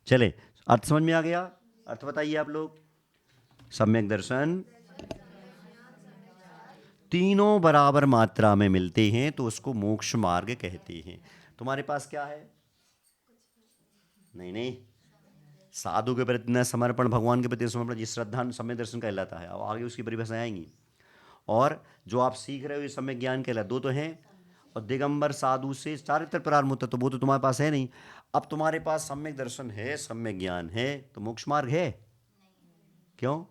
चले, अर्थ समझ में आ गया? अर्थ बताइए आप लोग। सम्यक दर्शन तीनों बराबर मात्रा में मिलते हैं तो उसको मोक्ष मार्ग कहते हैं। तुम्हारे पास क्या है? नहीं नहीं, साधु के प्रति न समर्पण, भगवान के प्रति समर्पण, ये श्रद्धा सम्यक दर्शन कहलाता है। अब आगे उसकी परिभाषाएं आएंगी। और जो आप सीख रहे हो ये सम्यक ज्ञान कहलाता, दो तो हैं। और दिगंबर साधु से चारित्र प्रारंभ होता, तो वो तो तुम्हारे पास है नहीं। अब तुम्हारे पास सम्यक दर्शन है, सम्यक ज्ञान है, तो मोक्ष मार्ग है? क्यों?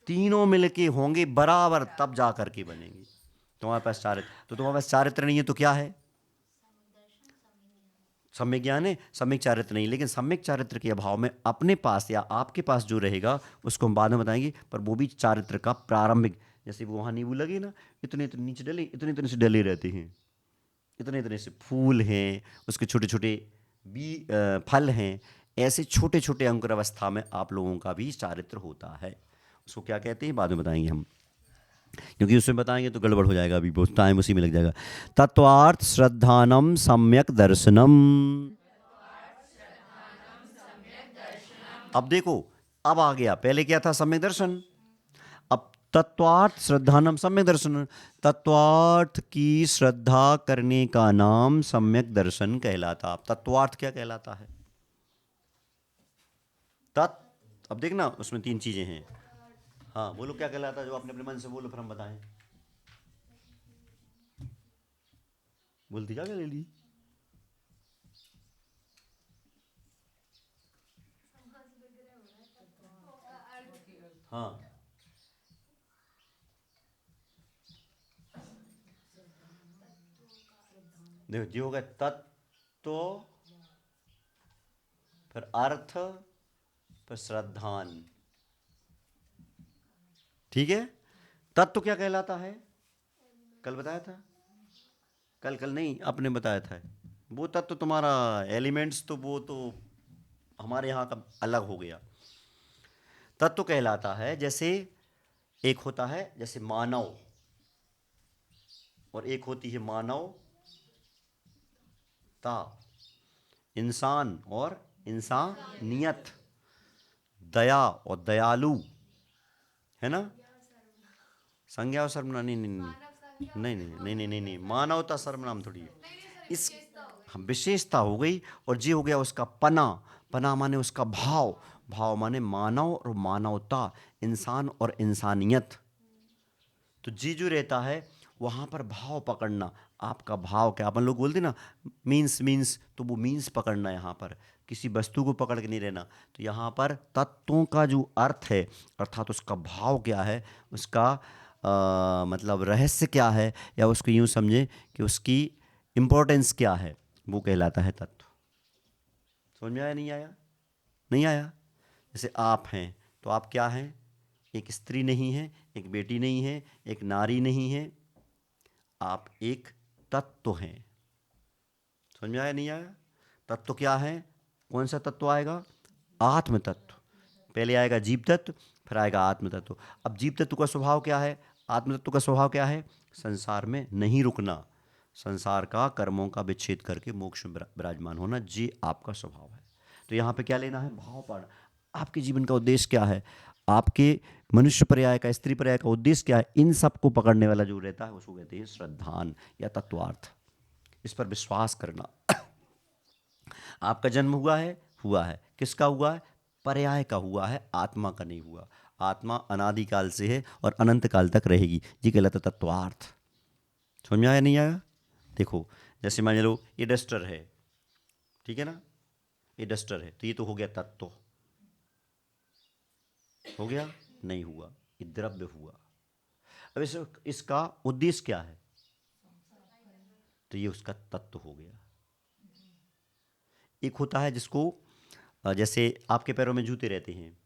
तीनों मिलके होंगे बराबर तब जा करके बनेंगे। तुम्हारे पास चारित्र, तो तुम्हारे पास चारित्र नहीं है तो क्या है? सम्यक ज्ञान है, सम्यक चारित्र नहीं। लेकिन सम्यक चारित्र के अभाव में अपने पास या आपके पास जो रहेगा उसको हम बाद में बताएंगे, पर वो भी चारित्र का प्रारंभिक, जैसे वो वहाँ नींबू लगे ना, इतने इतने नीचे डले, इतने इतने से डले रहते हैं, इतने इतने से फूल हैं, उसके छोटे छोटे फल हैं। ऐसे छोटे छोटे अंकुर अवस्था में आप लोगों का भी चारित्र होता है। उसको क्या कहते हैं बाद में बताएंगे हम, क्योंकि उसमें बताएंगे तो गड़बड़ हो जाएगा, अभी बहुत टाइम उसी में लग जाएगा। तत्वार्थ श्रद्धानम सम्यक दर्शनम। अब देखो, अब आ गया, पहले क्या था? सम्यक दर्शन। अब तत्वार्थ श्रद्धानम सम्यक दर्शन, तत्वार्थ की श्रद्धा करने का नाम सम्यक दर्शन कहलाता। अब तत्वार्थ क्या कहलाता है? तत्, अब देखना उसमें तीन चीजें हैं। हाँ बोलो क्या कहलाता है, जो अपने अपने मन से बोलो फिर हम बताएं। बोलती क्या ले ली? हाँ देखो, जी होगा तत्व, फिर अर्थ, फिर श्रद्धान। ठीक है। तत्व क्या कहलाता है? कल बताया था, कल नहीं आपने बताया था। वो तत्व तुम्हारा एलिमेंट्स, तो वो तो हमारे यहाँ का अलग हो गया। तत्व कहलाता है जैसे एक होता है जैसे मानव, और एक होती है मानवता, इंसान और इंसानियत, दया और दयालु, है ना? संज्ञा और सर्वनाम नहीं नहीं नहीं नहीं नहीं नहीं नहीं नहीं, मानवता सर्वनाम थोड़ी है। इस हम विशेषता हो गई, और जी हो गया उसका पना। पना माने उसका भाव, भाव माने मानव और मानवता, इंसान और इंसानियत। तो जी जो रहता है वहाँ पर भाव पकड़ना, आपका भाव क्या, अपन लोग बोलते ना मीन्स मीन्स, तो वो मीन्स पकड़ना, यहाँ पर किसी वस्तु को पकड़ के नहीं रहना। तो यहाँ पर तत्वों का जो अर्थ है, अर्थात उसका भाव क्या है, उसका मतलब रहस्य क्या है, या उसको यूँ समझे कि उसकी इम्पोर्टेंस क्या है, वो कहलाता है तत्व। समझ में आया नहीं आया? नहीं आया? जैसे आप हैं, तो आप क्या हैं? एक स्त्री नहीं है, एक बेटी नहीं है, एक नारी नहीं है, आप एक तत्व हैं। समझ में आया नहीं आया? तत्व क्या है? कौन सा तत्व आएगा? आत्म तत्व। पहले आएगा जीव तत्व, फिर आएगा आत्म तत्व। अब जीव तत्व का स्वभाव क्या है, आत्म तत्व का स्वभाव क्या है? संसार में नहीं रुकना, संसार का कर्मों का विच्छेद करके मोक्ष में विराजमान होना, ये आपका स्वभाव है। तो यहाँ पे क्या लेना है? भाव पढ़ना। आपके जीवन का उद्देश्य क्या है, आपके मनुष्य पर्याय का, स्त्री पर्याय का उद्देश्य क्या है, इन सबको पकड़ने वाला जो रहता है उसको कहते हैं श्रद्धान या तत्वार्थ। इस पर विश्वास करना। आपका जन्म हुआ है, हुआ है, किसका हुआ है? पर्याय का हुआ है, आत्मा का नहीं हुआ। आत्मा अनादिकाल से है और अनंत काल तक रहेगी, जी कहलाता तत्वार्थ। समझ में आया नहीं आया? देखो, जैसे मान लो ये डस्टर है, ठीक है ना, ये डस्टर है, तो ये तो हो गया तत्व, हो गया? नहीं हुआ, ये द्रव्य हुआ। अब इसका उद्देश्य क्या है, तो ये उसका तत्व हो गया। एक होता है जिसको जैसे आपके पैरों में जूते रहते हैं,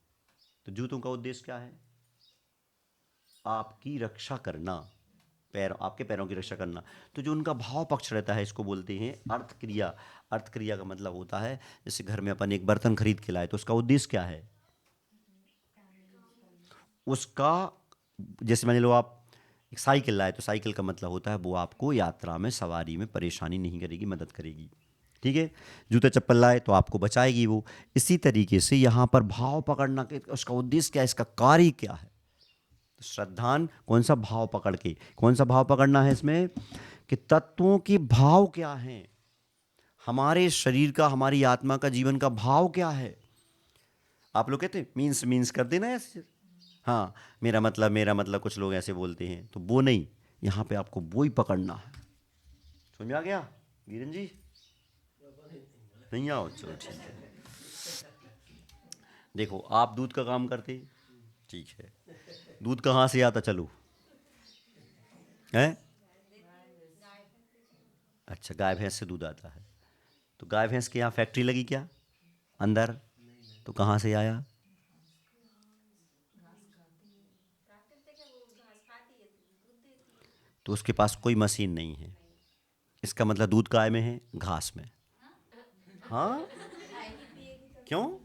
तो जूतों का उद्देश्य क्या है? आपकी रक्षा करना, पैर, आपके पैरों की रक्षा करना। तो जो उनका भाव पक्ष रहता है इसको बोलते हैं अर्थ क्रिया। अर्थ क्रिया का मतलब होता है जैसे घर में अपन एक बर्तन खरीद के लाए, तो उसका उद्देश्य क्या है? उसका, जैसे मान लो आप एक साइकिल लाए, तो साइकिल का मतलब होता है वो आपको यात्रा में, सवारी में परेशानी नहीं करेगी, मदद करेगी। ठीक है, जूते चप्पल लाए तो आपको बचाएगी वो। इसी तरीके से यहाँ पर भाव पकड़ना के उसका उद्देश्य क्या है, इसका कार्य क्या है। तो श्रद्धान कौन सा भाव पकड़ के, कौन सा भाव पकड़ना है इसमें कि तत्वों के भाव क्या हैं, हमारे शरीर का, हमारी आत्मा का, जीवन का भाव क्या है। आप लोग कहते मीन्स मीन्स कर देना ऐसे, हाँ मेरा मतलब कुछ लोग ऐसे बोलते हैं, तो वो नहीं, यहाँ पे आपको वो ही पकड़ना है। समझ में आ गया वीरेन जी? नहीं आओ, चलो ठीक है। देखो आप दूध का काम करते, ठीक है, दूध कहाँ से आता, चलो है, अच्छा गाय भैंस से दूध आता है, तो गाय भैंस के यहाँ फैक्ट्री लगी क्या अंदर, तो कहाँ से आया, तो उसके पास कोई मशीन नहीं है, इसका मतलब दूध काय में है, घास में। हाँ क्यों,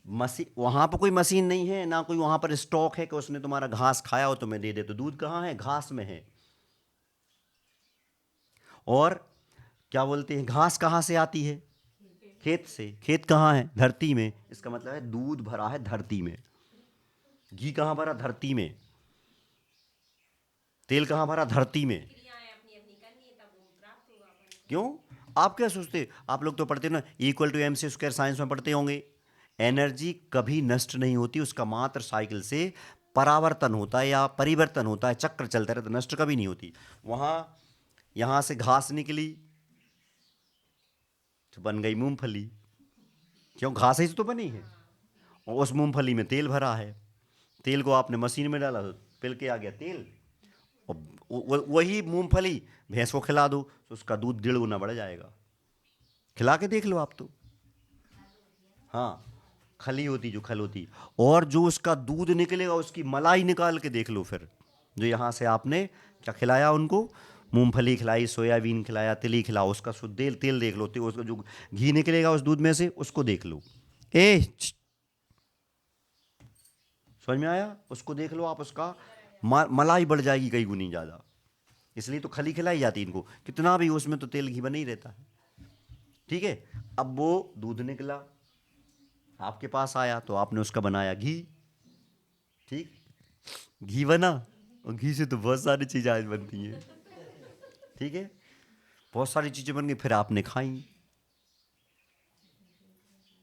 मशीन वहाँ पर कोई मशीन नहीं है ना, कोई वहाँ पर स्टॉक है कि उसने तुम्हारा घास खाया हो तुम्हें दे दे, तो दूध कहाँ है, घास में है। और क्या बोलते हैं, घास कहाँ से आती है, खेत से, खेत कहाँ है, धरती में, इसका मतलब है दूध भरा है धरती में। घी कहाँ भरा, धरती में। तेल कहाँ भरा, धरती में। क्यों, आप क्या सोचते, आप लोग तो पढ़ते ना, इक्वल टू MC² साइंस में पढ़ते होंगे, एनर्जी कभी नष्ट नहीं होती, उसका मात्र साइकिल से परावर्तन होता है या परिवर्तन होता है, चक्र चलता रहता है, नष्ट कभी नहीं होती। वहां यहां से घास निकली तो बन गई मूंगफली, क्यों, घास ही से तो बनी है, और उस मूंगफली में तेल भरा है, तेल को आपने मशीन में डाला तो पिल के आ गया तेल, और वही मूंगफली भैंस को खिला दो तो उसका दूध 1.5 गुना बढ़ जाएगा। खिला के देख लो आप तो, हाँ खली होती, जो खल होती, और जो उसका दूध निकलेगा उसकी मलाई निकाल के देख लो फिर, जो यहाँ से आपने क्या खिलाया उनको, मूंगफली खिलाई, सोयाबीन खिलाया, तिली खिलाओ, उसका शुद्ध तेल तेल देख लो, तो उसका जो घी निकलेगा उस दूध में से उसको देख लो। समझ में आया, उसको देख लो आप, उसका मलाई बढ़ जाएगी कई गुनी ज़्यादा, इसलिए तो खली खिलाई जाती है इनको, कितना भी उसमें तो तेल घी बना ही रहता है। ठीक है, अब वो दूध निकला आपके पास आया तो आपने उसका बनाया घी, ठीक, घी बना, और घी से तो बहुत सारी चीज़ें आज बनती हैं, ठीक है, बहुत सारी चीज़ें बन गई, फिर आपने खाई,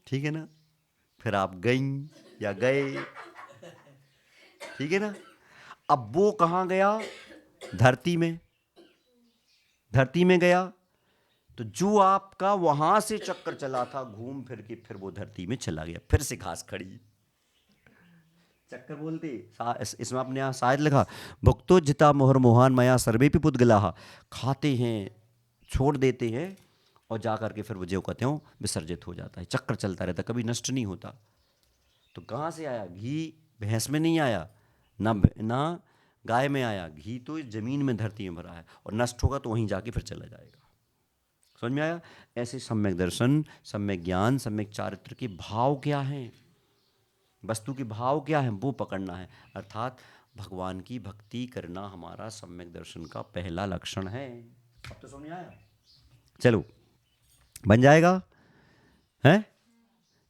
ठीक है ना, फिर आप गई या गए, ठीक है ना। अब वो कहाँ गया, धरती में, धरती में गया, तो जो आपका वहां से चक्कर चला था घूम फिर के, फिर वो धरती में चला गया, फिर से घास खड़ी, चक्कर बोलते इसमें आपने यहाँ शायद लिखा, भुक्तो जिता मोहर मोहान मया सर्वे भी पुद्गलाहा, खाते हैं छोड़ देते हैं और जा करके फिर वो जो कहते हो विसर्जित हो जाता है, चक्कर चलता रहता, कभी नष्ट नहीं होता। तो कहाँ से आया घी, भैंस में नहीं आया, ना ना गाय में आया, घी तो जमीन में धरती में भरा है, और नष्ट होगा तो वहीं जाके फिर चला जाएगा। समझ में आया, ऐसे सम्यक दर्शन, सम्यक ज्ञान, सम्यक चारित्र के भाव क्या हैं, वस्तु के भाव क्या है वो पकड़ना है, अर्थात भगवान की भक्ति करना हमारा सम्यक दर्शन का पहला लक्षण है। अब तो समझ आया, चलो बन जाएगा है,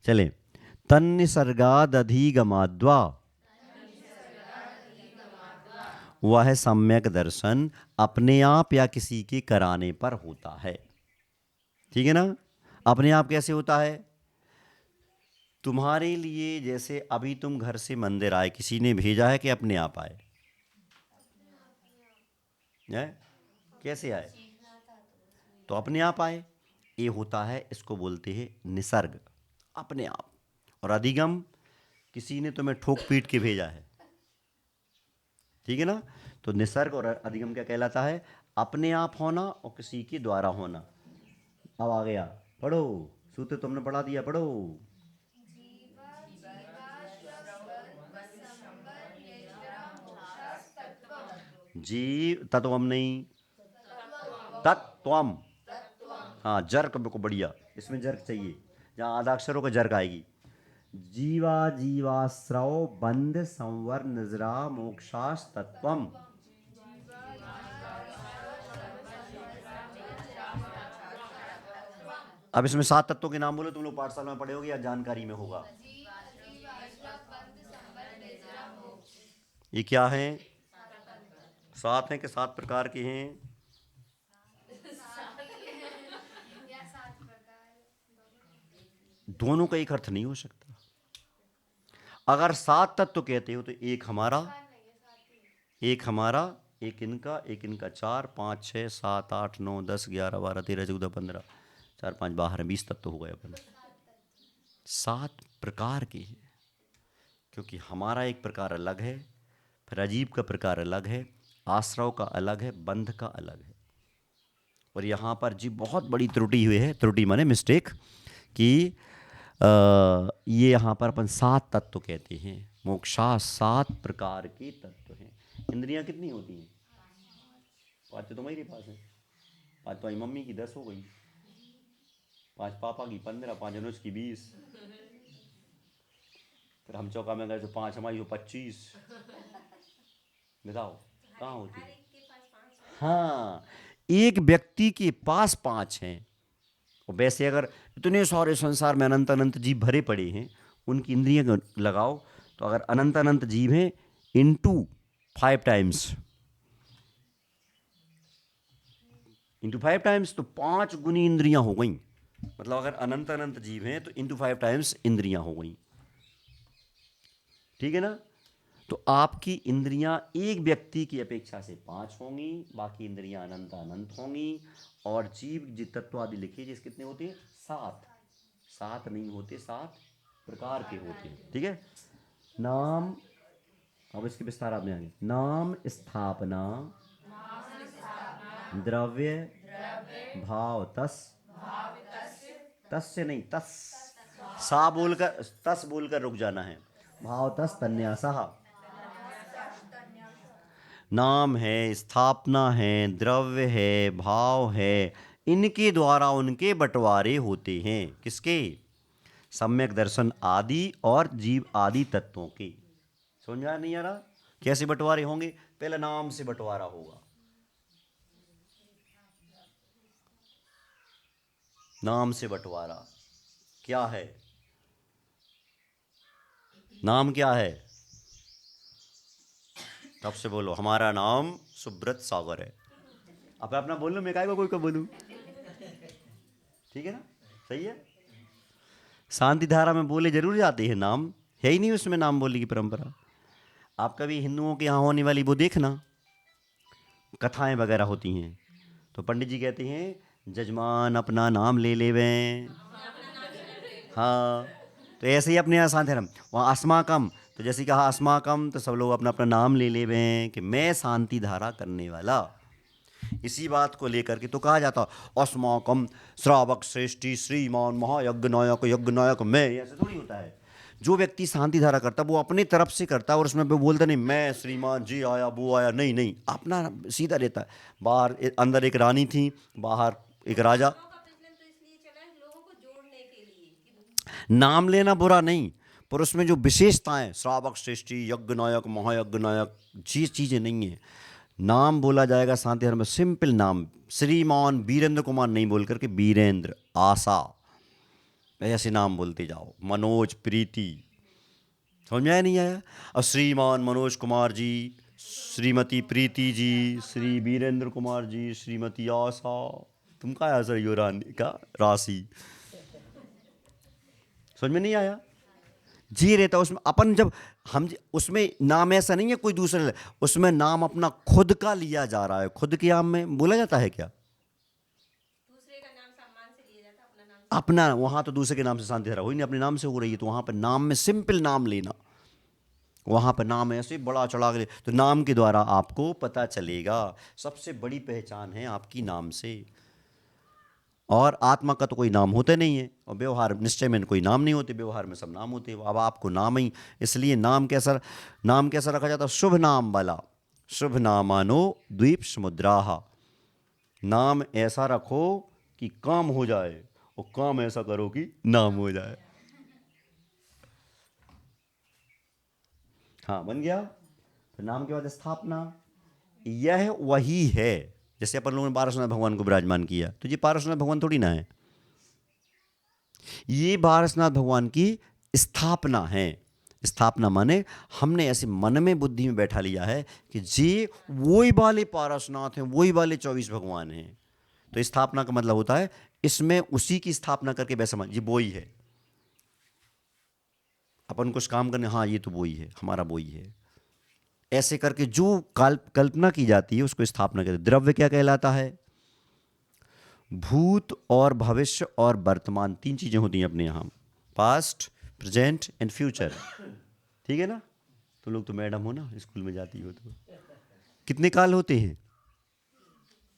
चले, तन्निसर्गादधिगमाद्वा, वह सम्यक दर्शन अपने आप या किसी के कराने पर होता है, ठीक है ना। अपने आप कैसे होता है, तुम्हारे लिए, जैसे अभी तुम घर से मंदिर आए, किसी ने भेजा है कि अपने आप आए है, कैसे आए, तो अपने आप आए, ये होता है, इसको बोलते हैं निसर्ग, अपने आप। और अधिगम, किसी ने तुम्हें ठोक पीट के भेजा है, ठीक है ना, तो निसर्ग और अधिगम क्या कहलाता है, अपने आप होना और किसी के द्वारा होना। अब आ गया, पढ़ो, सूत्र तुमने पढ़ा दिया, पढ़ो। जीव तत्वम नहीं, तत्वम, हाँ जर्क को बढ़िया, इसमें जर्क चाहिए, जहाँ आधा अक्षरों का जर्क आएगी, जीवा जीवाश्रव बंध संवर निजरा मोक्षास तत्वम। अब इसमें 7 तत्वों के नाम बोलो, तुम लोग पाठशाला में पढ़े होगे या जानकारी में होगा। ये क्या है? 7 हैं कि 7 प्रकार के हैं? दोनों का एक अर्थ नहीं हो सकता। अगर 7 तत्व कहते हो तो एक हमारा, एक इनका 4 5 6 7 8 9 10 11 12 13 14 15 4 5 12 20 तत्व हो गए अपन। 7 प्रकार के हैं, क्योंकि हमारा एक प्रकार अलग है, फिर अजीब का प्रकार अलग है, आश्रव का अलग है, बंध का अलग है। और यहाँ पर जी बहुत बड़ी त्रुटि हुई है, त्रुटि माने मिस्टेक, कि ये यहाँ पर अपन 7 तत्व कहते हैं। मोक्षा 7 प्रकार के तत्व हैं। इंद्रियां कितनी होती हैं? 5 तो तुम्हारे पास है, 5 तुम्हारी मम्मी की 10 हो गई, 5 पापा की 15, 5 अनुज की 20, फिर हम चौका में गए तो 5 हमारी हो 25। बताओ कहाँ होती है? हाँ, एक व्यक्ति के पास 5 हैं। और वैसे अगर इतने सारे संसार में अनंत अनंत जीव भरे पड़े हैं, उनकी इंद्रियां लगाओ तो अगर अनंत अनंत जीव हैं इंटू 5 टाइम्स तो 5 गुनी इंद्रियां हो गई। मतलब अगर अनंत अनंत जीव हैं तो इंटू 5 टाइम्स इंद्रियां हो गई। ठीक है ना? तो आपकी इंद्रियां एक व्यक्ति की अपेक्षा से 5 होंगी, बाकी इंद्रियां अनंत अनंत होंगी। और जीव जो तत्व आदि लिखे जिस कितने होते हैं? 7 नहीं होते, 7 प्रकार के होते हैं। ठीक है? नाम, अब इसके विस्तार आप में आगे, नाम स्थापना द्रव्य भाव तस्य नहीं, तस सा बोलकर, तस बोलकर रुक जाना है। भाव तस तन्यासः, नाम है, स्थापना है, द्रव्य है, भाव है, इनके द्वारा उनके बंटवारे होते हैं। किसके? सम्यक दर्शन आदि और जीव आदि तत्वों के। समझा नहीं आ रहा? कैसे बंटवारे होंगे? पहले नाम से बंटवारा होगा। नाम से बंटवारा क्या है? नाम क्या है? तब से बोलो, हमारा नाम सुब्रत सागर है। अब अपना बोल लो, मैं काय को कोई को बोलूं? ठीक है ना? सही है। शांति धारा में बोले जरूर जाते हैं नाम, है ही नहीं उसमें नाम बोलने की परंपरा। आप कभी हिंदुओं के यहाँ होने वाली वो देखना, कथाएं वगैरह होती हैं तो पंडित जी कहते हैं जजमान अपना नाम ले लेवें। हाँ, तो ऐसे ही अपने यहाँ शांति धर्म, वहाँ अस्माकम, तो जैसे कहा अस्माकम तो सब लोग अपना अपना नाम ले लेवें कि मैं शांति धारा करने वाला। इसी बात को लेकर के तो कहा जाता अस्माकम श्रावक श्रेष्ठी श्रीमान महायज्ञ नायक यज्ञ नायक मैं। ऐसे थोड़ी होता है। जो व्यक्ति शांति धारा करता वो अपने तरफ से करता है और उसमें वो बोलता नहीं मैं श्रीमान जी आया वो आया, नहीं नहीं, अपना सीधा रहता है। बाहर अंदर एक रानी थी, बाहर एक राजा। नाम लेना बुरा नहीं, पर उसमें जो विशेषताएं श्रावक श्रेष्ठी यज्ञ नायक महायज्ञ नायक जी चीज़ें नहीं है। नाम बोला जाएगा शांति धर्म में सिंपल नाम, श्रीमान वीरेंद्र कुमार नहीं बोल करके वीरेंद्र, आशा, ऐसे नाम बोलते जाओ, मनोज, प्रीति। समझ में आया नहीं आया? और श्रीमान मनोज कुमार जी, श्रीमती प्रीति जी, श्री वीरेंद्र कुमार जी, श्रीमती आशा। तुम का आया सर यो रानी का राशि? समझ में नहीं आया? जी रहता उसमें अपन, जब हम उसमें नाम ऐसा नहीं है कोई दूसरे, उसमें नाम अपना खुद का लिया जा रहा है। खुद के नाम में बोला जाता है क्या? दूसरे का नाम सम्मान से लिया जाता है, अपना नाम अपना, वहां तो दूसरे के नाम से शांति धारा हो ही नहीं, अपने नाम से हो रही है। तो वहां पर नाम में सिंपल नाम लेना, वहां पर नाम ऐसे बड़ा चढ़ा के, तो नाम के द्वारा आपको पता चलेगा। सबसे बड़ी पहचान है आपकी नाम से। और आत्मा का तो कोई नाम होता नहीं है, और व्यवहार निश्चय में कोई नाम नहीं होते, व्यवहार में सब नाम होते हैं। अब आपको नाम ही, इसलिए नाम कैसा रखा जाता है? शुभ नाम वाला, शुभ नामानो द्वीप समुद्राहा। नाम ऐसा रखो कि काम हो जाए, और काम ऐसा करो कि नाम हो जाए। हाँ, बन गया। फिर नाम के बाद स्थापना, यह वही है। जैसे अपन लोगों ने पार्श्वनाथ भगवान को विराजमान किया, तो ये पार्श्वनाथ भगवान थोड़ी ना है। ये पारसनाथ भगवान की स्थापना है। स्थापना माने हमने ऐसे मन में बुद्धि में बैठा लिया है कि जी वही वाले पारसनाथ हैं, वही वाले 24 भगवान हैं। तो स्थापना का मतलब होता है इसमें उसी की स्थापना करके वैसा मान, ये वो ही है। अपन कुछ काम करने, हाँ ये तो वो ही है, हमारा वो ही है, ऐसे करके जो कल्पना की जाती है उसको स्थापना कहते हैं। द्रव्य क्या कहलाता है? भूत और भविष्य और वर्तमान, तीन चीजें होती हैं अपने यहाँ, पास्ट, प्रेजेंट एंड फ्यूचर। ठीक है ना? तो लोग तो मैडम हो ना, स्कूल में जाती हो तो। कितने काल होते हैं?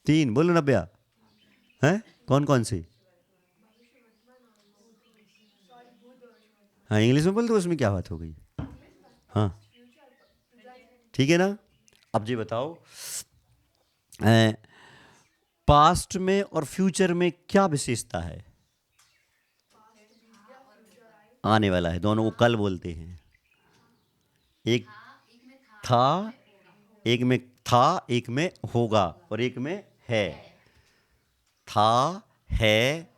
तीन, बोलो नब्या। हैं कौन कौन से? हाँ इंग्लिश में बोल दो, उसमें क्या बात हो गई। हाँ ठीक है ना। अब ये बताओ पास्ट में और फ्यूचर में क्या विशेषता है? आने वाला है, दोनों को कल बोलते हैं। एक था, एक में था, एक में होगा, और एक में है। था, है,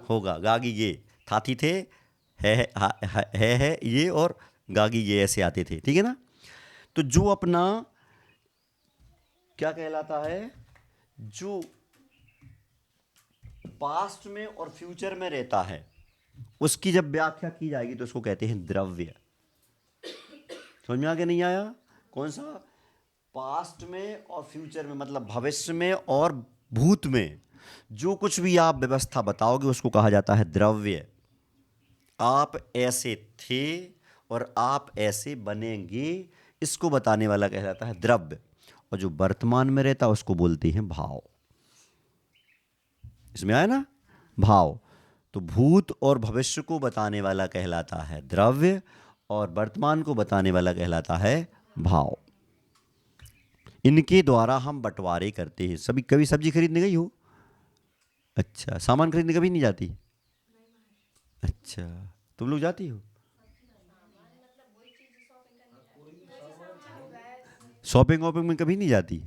होगा, गागी ये, था थी थे, है ये, और गागी ये, ऐसे आते थे। ठीक है ना। तो जो अपना क्या कहलाता है, जो पास्ट में और फ्यूचर में रहता है, उसकी जब व्याख्या की जाएगी तो उसको कहते हैं द्रव्य। समझ में आगे नहीं आया? कौन सा? पास्ट में और फ्यूचर में, मतलब भविष्य में और भूत में जो कुछ भी आप व्यवस्था बताओगे उसको कहा जाता है द्रव्य। आप ऐसे थे और आप ऐसे बनेंगे, इसको बताने वाला कहलाता है द्रव्य। और जो वर्तमान में रहता है उसको बोलते हैं भाव। इसमें आया ना भाव। तो भूत और भविष्य को बताने वाला कहलाता है द्रव्य, और वर्तमान को बताने वाला कहलाता है भाव। इनके द्वारा हम बंटवारे करते हैं। सभी कभी सब्जी खरीदने गई हो? अच्छा, सामान खरीदने कभी नहीं जाती? अच्छा, तुम लोग जाती हो? शॉपिंग वॉपिंग में कभी नहीं जाती?